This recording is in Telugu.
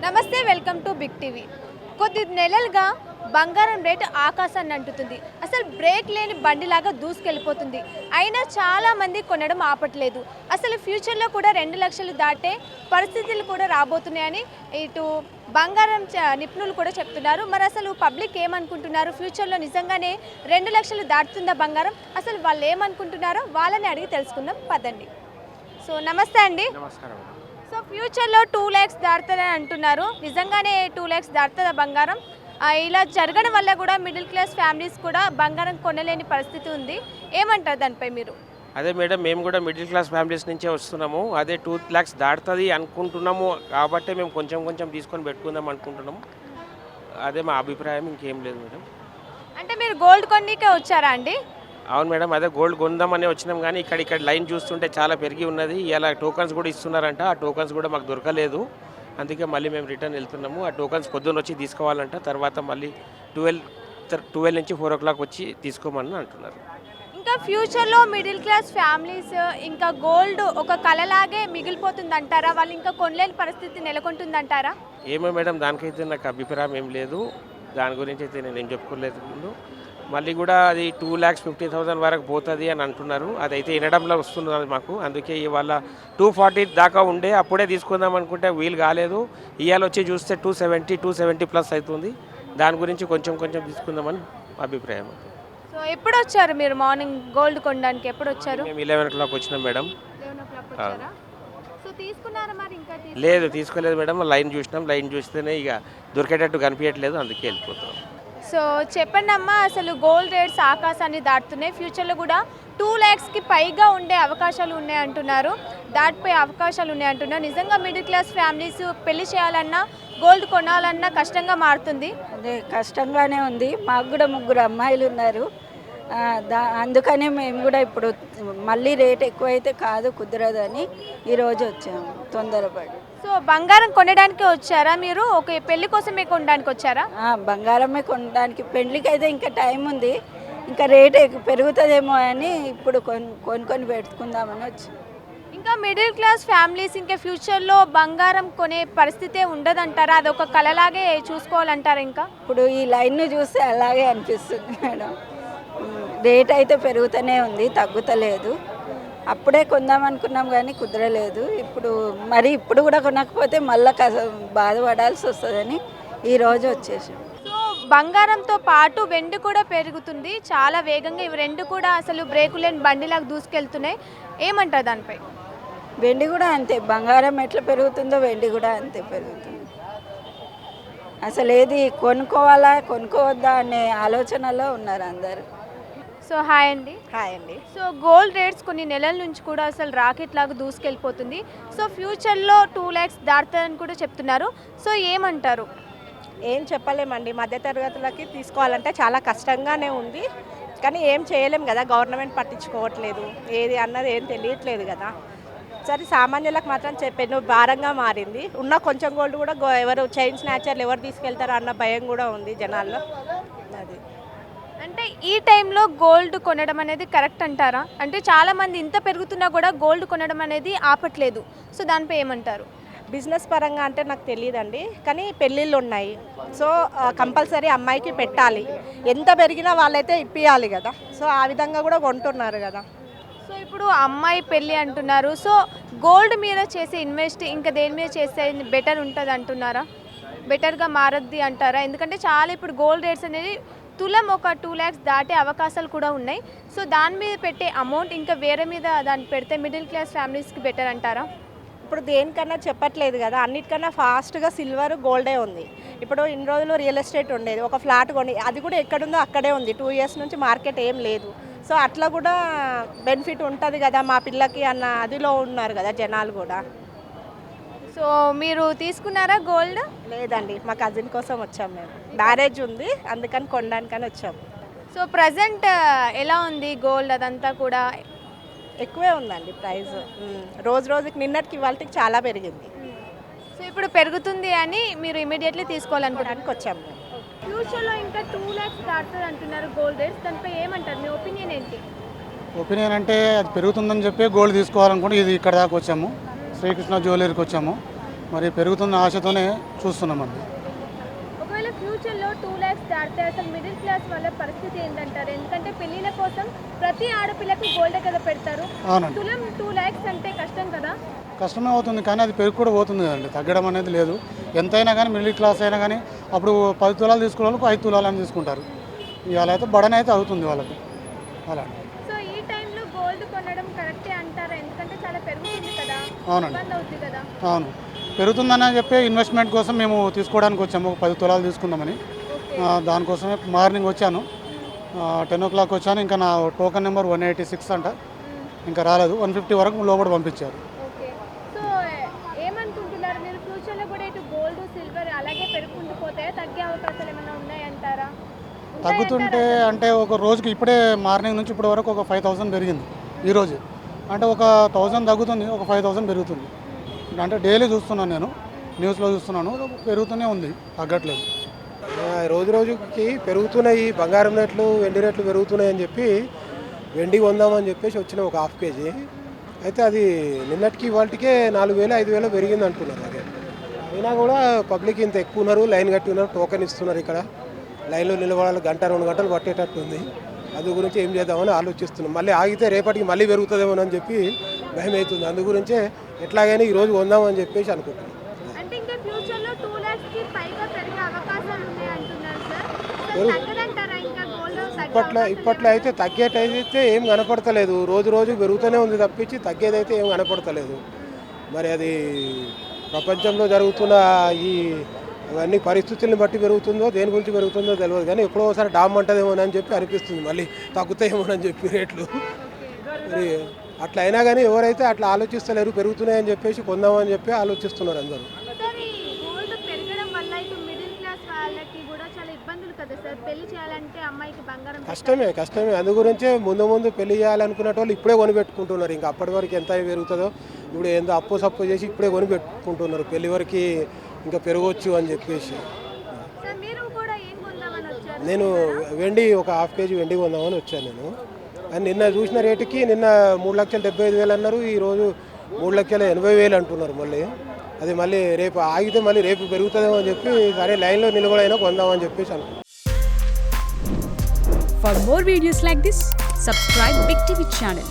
నమస్తే, వెల్కమ్ టు బిగ్ టీవీ. కొద్ది నెలలుగా బంగారం రేటు ఆకాశాన్ని అంటుతుంది. అసలు బ్రేక్ లేని బండిలాగా దూసుకెళ్ళిపోతుంది. అయినా చాలామంది కొనడం ఆపట్లేదు. అసలు ఫ్యూచర్లో కూడా 2 లక్షలు దాటే పరిస్థితులు కూడా రాబోతున్నాయని ఇటు బంగారం నిపుణులు కూడా చెప్తున్నారు. మరి అసలు పబ్లిక్ ఏమనుకుంటున్నారు? ఫ్యూచర్లో నిజంగానే 2 లక్షలు దాటుతుందా బంగారం? అసలు వాళ్ళు ఏమనుకుంటున్నారో వాళ్ళని అడిగి తెలుసుకుందాం పదండి. సో నమస్తే అండి. నమస్కారం. సో ఫ్యూచర్లో 2 lakhs దాటుతుందని అంటున్నారు. నిజంగానే 2 lakhs దాటుతుందా బంగారం? ఇలా జరగడం వల్ల కూడా మిడిల్ క్లాస్ ఫ్యామిలీస్ కూడా బంగారం కొనలేని పరిస్థితి ఉంది. ఏమంటారు దానిపై మీరు? అదే మేడం, మేము కూడా మిడిల్ క్లాస్ ఫ్యామిలీస్ నుంచే వస్తున్నాము. అదే 2 lakhs దాటుతుంది అనుకుంటున్నాము కాబట్టి మేము కొంచెం కొంచెం తీసుకొని పెట్టుకుందాం అనుకుంటున్నాము. అదే మా అభిప్రాయం, ఇంకేం లేదు మేడం. అంటే మీరు గోల్డ్ కొన్నికే వచ్చారా అండి? అవును మేడం, అదే గోల్డ్ కొందామని వచ్చినాం, కానీ ఇక్కడ లైన్ చూస్తుంటే చాలా పెరిగి ఉన్నది. ఇలా టోకన్స్ కూడా ఇస్తున్నారంట, ఆ టోకన్స్ కూడా మాకు దొరకలేదు. అందుకే మళ్ళీ మేము రిటర్న్ వెళ్తున్నాము. ఆ టోకన్స్ పొద్దున్న వచ్చి తీసుకోవాలంట, తర్వాత మళ్ళీ 12 నుంచి 4 o'clock వచ్చి తీసుకోమని అంటున్నారు. ఇంకా ఫ్యూచర్లో మిడిల్ క్లాస్ ఫ్యామిలీస్ ఇంకా గోల్డ్ ఒక కళలాగే మిగిలిపోతుంది అంటారా? వాళ్ళు ఇంకా కొనలేని పరిస్థితి నెలకొంటుందంటారా? ఏమో మేడం, దానికైతే నాకు అభిప్రాయం ఏం లేదు. దాని గురించి అయితే నేను ఏం చెప్పుకోలేదు. మళ్ళీ కూడా అది 2,50,000 వరకు పోతుంది అని అంటున్నారు. అదైతే వినడంలో వస్తున్నది మాకు. అందుకే ఇవాళ 240 దాకా ఉండే అప్పుడే తీసుకుందాం అనుకుంటే వీలు కాలేదు. ఇవాళ వచ్చి చూస్తే 270 ప్లస్ అవుతుంది. దాని గురించి కొంచెం కొంచెం తీసుకుందామని అభిప్రాయం. సో ఎప్పుడు వచ్చారు మీరు? మార్నింగ్ గోల్డ్ కొనడానికి ఎప్పుడు వచ్చారు? మేము 11 o'clock వచ్చినాం మేడం. 11 o'clock వచ్చారా? సో తీసుకున్నారా మరి? ఇంకా లేదు, తీసుకోలేదు మేడం. లైన్ చూసినాం, లైన్ చూస్తేనే ఇక దొరికేటట్టు కనిపించట్లేదు, అందుకే వెళ్ళిపోతాం. సో చెప్పండి అమ్మా, అసలు గోల్డ్ రేట్స్ ఆకాశాన్ని దాటుతున్నాయి. ఫ్యూచర్లో కూడా 2 lakhsకి పైగా ఉండే అవకాశాలు ఉన్నాయి అంటున్నారు. దాటిపోయే అవకాశాలు ఉన్నాయి అంటున్నారు. నిజంగా మిడిల్ క్లాస్ ఫ్యామిలీస్ పెళ్లి చేయాలన్నా గోల్డ్ కొనాలన్నా కష్టంగా మారుతుంది. అదే కష్టంగానే ఉంది. మాకు కూడా 3 అమ్మాయిలు ఉన్నారు. అందుకనే మేము కూడా ఇప్పుడు మళ్ళీ రేట్ ఎక్కువైతే కాదు, కుదరదని ఈరోజు వచ్చాము తొందరపడి. సో బంగారం కొనడానికి వచ్చారా మీరు? ఒక పెళ్లి కోసమే కొనడానికి వచ్చారా? బంగారమే కొనడానికి. పెళ్లికి అయితే ఇంకా టైం ఉంది, ఇంకా రేట్ పెరుగుతుందేమో అని ఇప్పుడు కొనుక్కొని పెట్టుకుందామని వచ్చి. ఇంకా మిడిల్ క్లాస్ ఫ్యామిలీస్ ఇంకా ఫ్యూచర్లో బంగారం కొనే పరిస్థితే ఉండదంటారా? అదొక కళలాగే చూసుకోవాలంటారా? ఇంకా ఇప్పుడు ఈ లైన్ను చూస్తే అలాగే అనిపిస్తుంది మేడం. రేట్ అయితే పెరుగుతూనే ఉంది, తగ్గుతలేదు. అప్పుడే కొందాం అనుకున్నాం కానీ కుదరలేదు. ఇప్పుడు కూడా కొనకపోతే మళ్ళీ బాధపడాల్సి వస్తుందని ఈరోజు వచ్చేసాం. సో బంగారంతో పాటు వెండి కూడా పెరుగుతుంది చాలా వేగంగా. ఇవి రెండు కూడా అసలు బ్రేకు లేని బండిలాగా దూసుకెళ్తున్నాయి. ఏమంటారు దానిపై? వెండి కూడా అంతే, బంగారం ఎట్లా పెరుగుతుందో వెండి కూడా అంతే పెరుగుతుంది. అసలు ఏది కొనుక్కోవాలా కొనుక్కోవద్దా అనే ఆలోచనలో ఉన్నారు అందరు. సో హాయ్ అండి. హాయ్ అండి. సో గోల్డ్ రేట్స్ కొన్ని నెలల నుంచి కూడా అసలు రాకెట్ లాగా దూసుకెళ్ళిపోతుంది. సో ఫ్యూచర్లో 2 lakhs దాటుతుందని కూడా చెప్తున్నారు. సో ఏమంటారు? ఏం చెప్పలేమండి, మధ్యతరగతులకి తీసుకోవాలంటే చాలా కష్టంగానే ఉంది. కానీ ఏం చేయలేం కదా, గవర్నమెంట్ పట్టించుకోవట్లేదు, ఏది అన్నది ఏం తెలియట్లేదు కదా. సరే సామాన్యులకు మాత్రం చెప్పాను భారంగా మారింది. ఉన్న కొంచెం గోల్డ్ కూడా ఎవరు చైన్ స్నాచర్లు ఎవరు తీసుకెళ్తారో అన్న భయం కూడా ఉంది జనాల్లో. అది అంటే ఈ టైంలో గోల్డ్ కొనడం అనేది కరెక్ట్ అంటారా? అంటే చాలామంది ఇంత పెరుగుతున్నా కూడా గోల్డ్ కొనడం అనేది ఆపట్లేదు. సో దానిపై ఏమంటారు? బిజినెస్ పరంగా అంటే నాకు తెలియదండి, కానీ పెళ్ళిళ్ళు ఉన్నాయి. సో కంపల్సరీ అమ్మాయికి పెట్టాలి, ఎంత పెరిగినా వాళ్ళైతే ఇప్పియాలి కదా. సో ఆ విధంగా కూడా కొంటున్నారు కదా. సో ఇప్పుడు అమ్మాయి పెళ్ళి అంటున్నారు. సో గోల్డ్ మీద చేసే ఇన్వెస్ట్ ఇంకా దేని మీద చేస్తే బెటర్ ఉంటుంది అంటున్నారా? బెటర్గా మారద్ది అంటారా? ఎందుకంటే చాలా ఇప్పుడు గోల్డ్ రేట్స్ అనేది తులం ఒక 2 lakhs దాటే అవకాశాలు కూడా ఉన్నాయి. సో దాని మీద పెట్టే అమౌంట్ ఇంకా వేరే మీద దాన్ని పెడితే మిడిల్ క్లాస్ ఫ్యామిలీస్కి బెటర్ అంటారా? ఇప్పుడు దేనికన్నా చెప్పట్లేదు కదా, అన్నిటికన్నా ఫాస్ట్గా సిల్వర్ గోల్డే ఉంది. ఇప్పుడు ఇన్ని రోజులు రియల్ ఎస్టేట్ ఉండేది, ఒక ఫ్లాట్ కొని అది కూడా ఎక్కడుందో అక్కడే ఉంది. 2 years నుంచి మార్కెట్ ఏం లేదు. సో అట్లా కూడా బెనిఫిట్ ఉంటుంది కదా మా పిల్లకి అన్న అదిలో ఉన్నారు కదా జనాలు కూడా. సో మీరు తీసుకున్నారా గోల్డ్? లేదండి, మా కజిన్ కోసం వచ్చాము, మేము మ్యారేజ్ ఉంది అందుకని కొనడానికని వచ్చాము. సో ప్రజెంట్ ఎలా ఉంది గోల్డ్? అదంతా కూడా ఎక్కువే ఉందండి ప్రైస్. రోజు రోజుకి నిన్నటికి ఇవాళకి చాలా పెరిగింది. సో ఇప్పుడు పెరుగుతుంది అని మీరు ఇమీడియట్లీ తీసుకోవాలనుకోవడానికి వచ్చాము. ఫ్యూచర్లో ఇంకా 2 lakhs దాటుతుంది అంటున్నారు గోల్డ్ రేట్స్. దానిపై ఏమంటారు? మీ ఒపీనియన్ ఏంటి? ఒపీనియన్ అంటే అది పెరుగుతుందని చెప్పి గోల్డ్ తీసుకోవాలనుకుంటే ఇది ఇక్కడ దాకా వచ్చాము, శ్రీకృష్ణ జ్యువెలరీకి వచ్చాము. మరి పెరుగుతున్న ఆశతోనే చూస్తున్నామండి. ఒకవేళ ఫ్యూచర్లో 2 lakhs దాటితే అసలు మిడిల్ క్లాస్ వాళ్ళ పరిస్థితి ఏంటంటారు? ఎందుకంటే పెళ్ళిళ్ళ కోసం ప్రతి ఆడపిల్లకు గోల్డ్ కదా పెడతారు. అవునండి, తులం 2 lakhs అంటే కష్టం కదా. కష్టమే అవుతుంది కానీ అది పెరుగు కూడా పోతుంది కదండి, తగ్గడం అనేది లేదు. ఎంతైనా కానీ మిడిల్ క్లాస్ అయినా కానీ అప్పుడు 10 తులాలు తీసుకునే వాళ్ళకు 5 తులాలు అని తీసుకుంటారు. ఇవాళ అయితే బడన్ అయితే అవుతుంది వాళ్ళకి అలా. సో ఈ టైంలో గోల్డ్ కొనడం కరెక్టే అంటారా? ఎందుకంటే చాలా పెరుగుతుంది కదా, అవునండి, ఇబ్బంది అవుతుంది కదా. అవును పెరుగుతుందని చెప్పి ఇన్వెస్ట్మెంట్ కోసం మేము తీసుకోవడానికి వచ్చాము. ఒక 10 తులాలు తీసుకుందామని. దానికోసమే మార్నింగ్ వచ్చాను, 10 o'clock వచ్చాను. ఇంకా నా టోకెన్ నెంబర్ 186 అంట, ఇంకా రాలేదు. 150 వరకు లోపల పంపించారు. ఓకే, సో ఏమనుకుంటున్నారు మీరు? ఫ్యూచర్లో కూడా ఇటు గోల్డ్ సిల్వర్ అలాగే పెరుగుకుంటూ పోతే తగ్గే అవకాశాలు ఏమైనా ఉన్నాయంటారా? తగ్గుతుంటే అంటే ఒక రోజుకి ఇప్పుడే మార్నింగ్ నుంచి ఇప్పటి వరకు ఒక 5,000 పెరిగింది ఈరోజు. అంటే ఒక 1,000 తగ్గుతుంది, ఒక 5,000 పెరుగుతుంది. అంటే డైలీ చూస్తున్నాను, నేను న్యూస్లో చూస్తున్నాను, పెరుగుతూనే ఉంది, తగ్గట్లేదు. రోజు రోజుకి పెరుగుతున్నాయి బంగారం రేట్లు, వెండి రేట్లు పెరుగుతున్నాయి అని చెప్పి వెండి కొందామని చెప్పేసి వచ్చిన ఒక 1/2 kg. అయితే అది నిన్నటికి ఇవాళకే 4,000 5,000 పెరిగింది అంటున్నారు. అదే అయినా కూడా పబ్లిక్ ఇంత ఎక్కువ ఉన్నారు, లైన్ కట్టి ఉన్నారు, టోకెన్ ఇస్తున్నారు. ఇక్కడ లైన్లో నిలబడాలి, 1-2 గంటలు పట్టేటట్టు ఉంది. అది గురించి ఏం చేద్దామని ఆలోచిస్తున్నాం. మళ్ళీ ఆగితే రేపటికి మళ్ళీ పెరుగుతుందేమోనని చెప్పి భయం అవుతుంది. అందు గురించే ఎట్లాగైనా ఈరోజు కొందామని చెప్పేసి అనుకుంటున్నాం. అంటే ఇంకా ఫ్యూచర్లో 2 lakhs కి పైగా పెరిగే అవకాశాలు ఉన్నాయి అంటున్నారు సార్. సో తగ్గదంటారా ఇంకా గోల్డ్? ఇప్పట్లో అయితే తగ్గేటైతే ఏం కనపడతలేదు. రోజు రోజు పెరుగుతూనే ఉంది తప్పించి తగ్గేదైతే ఏం కనపడతలేదు. మరి అది ప్రపంచంలో జరుగుతున్న ఈ అవన్నీ పరిస్థితులను బట్టి పెరుగుతుందో దేని గురించి పెరుగుతుందో తెలియదు. కానీ ఎప్పుడో ఒకసారి డామ్ అంటదేమోనని చెప్పి అనిపిస్తుంది, మళ్ళీ తగ్గుతాయేమోనని చెప్పి రేట్లు. మరి అట్లా అయినా కానీ ఎవరైతే అట్లా ఆలోచిస్తలేరు, పెరుగుతున్నాయని చెప్పేసి కొందామని చెప్పి ఆలోచిస్తున్నారు అందరూ. సార్ ఈ గోల్డ్ పెరగడం వల్ల ఇటు మిడిల్ క్లాస్ వాళ్ళకి కూడా చాలా ఇబ్బందులు కదా సార్. పెళ్లి చేయాలంటే అమ్మాయికి బంగారం కష్టమే. అందు గురించే ముందు పెళ్లి చేయాలనుకునే వాళ్ళు ఇప్పుడే కొనిపెట్టుకుంటున్నారు. ఇంకా అప్పటి వరకు ఎంత పెరుగుతుందో ఇప్పుడు ఏందో అప్పు చేసి ఇప్పుడే కొనిపెట్టుకుంటున్నారు. పెళ్లి వరకు ఇంకా పెరగవచ్చు అని చెప్పేసి. సార్ మీరు కూడా ఏం కొందామని వచ్చారు? నేను వెండి ఒక 1/2 kg వెండి కొందామని వచ్చాను నేను. అని నిన్న చూసిన రేటుకి నిన్న 3,75,000 అన్నారు, ఈరోజు 3,80,000 అంటున్నారు. మళ్ళీ అది మళ్ళీ రేపు ఆగితే మళ్ళీ రేపు పెరుగుతుందేమో అని చెప్పి సరే లైన్లో నిలబడైనా కొందామని చెప్పేసి అనుకుంటున్నాను. For more videos like this, subscribe Big TV channel.